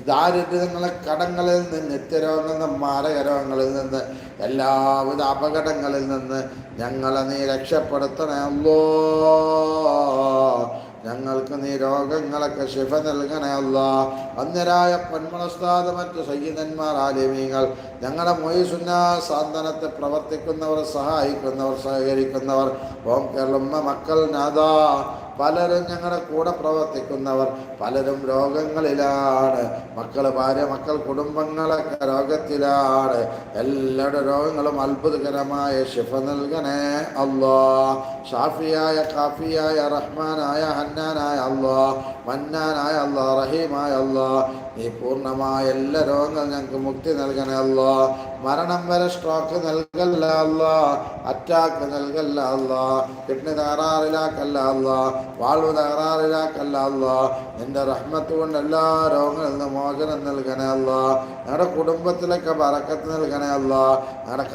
ദാരിദ്ര്യങ്ങളെ കടങ്ങളിൽ നിന്ന്, നിത്യരോഗങ്ങളിൽ നിന്ന്, മാരകരോഗങ്ങളിൽ നിന്ന്, എല്ലാവിധ അപകടങ്ങളിൽ നിന്ന് ഞങ്ങളെ നീ രക്ഷപ്പെടുത്തണേ അല്ലോ. ഞങ്ങൾക്ക് നീ രോഗങ്ങളൊക്കെ ശിഫ നൽകണേ അല്ലാ. അന്യരായ പൊന്മുളസ്താദ്, മറ്റു സയ്യിദന്മാർ, ആലിമീങ്ങൾ, ഞങ്ങളുടെ മൊയ്സുന്ന സാന്ത്വനത്തെ പ്രവർത്തിക്കുന്നവർ, സഹായിക്കുന്നവർ, സഹകരിക്കുന്നവർ, ഓം കേരളമ്മ മക്കൾ നാദാ, പലരും ഞങ്ങളുടെ കൂടെ പ്രവർത്തിക്കുന്നവർ പലരും രോഗങ്ങളിലാണ്. മക്കൾ, ഭാര്യ, മക്കൾ, കുടുംബങ്ങളൊക്കെ രോഗത്തിലാണ്. എല്ലാവരുടെ രോഗങ്ങളും അത്ഭുതകരമായ ശിഫ നൽകണേ അല്ലാ. ഷാഫിയായ, കാഫിയായ, റഹ്മാനായ, ഹന്നാനായ അല്ലാ, മന്നാനായ അല്ലാ, റഹീമായ അല്ലാ, നീ പൂർണ്ണമായ എല്ലാ രോഗങ്ങളും ഞങ്ങൾക്ക് മുക്തി നൽകണേ അല്ലാ. മരണം വരെ സ്ട്രോക്ക് നൽകല്ല അല്ലാ, അറ്റാക്ക് നൽകല്ല അല്ലാ, കിഡ്നി തകരാറിലാക്കല്ല അല്ലാ, വാൾവ് തകരാറിലാക്കല്ല അല്ലാ. നിന്റെ റഹ്മത്ത് കൊണ്ട് എല്ലാ രോഗങ്ങളിൽ നിന്ന് മോചനം നൽകണേ അല്ലാ. ഞങ്ങളുടെ കുടുംബത്തിലൊക്കെ ബറക്കത്ത് നൽകണേ അല്ലാ. ഞങ്ങളുടെ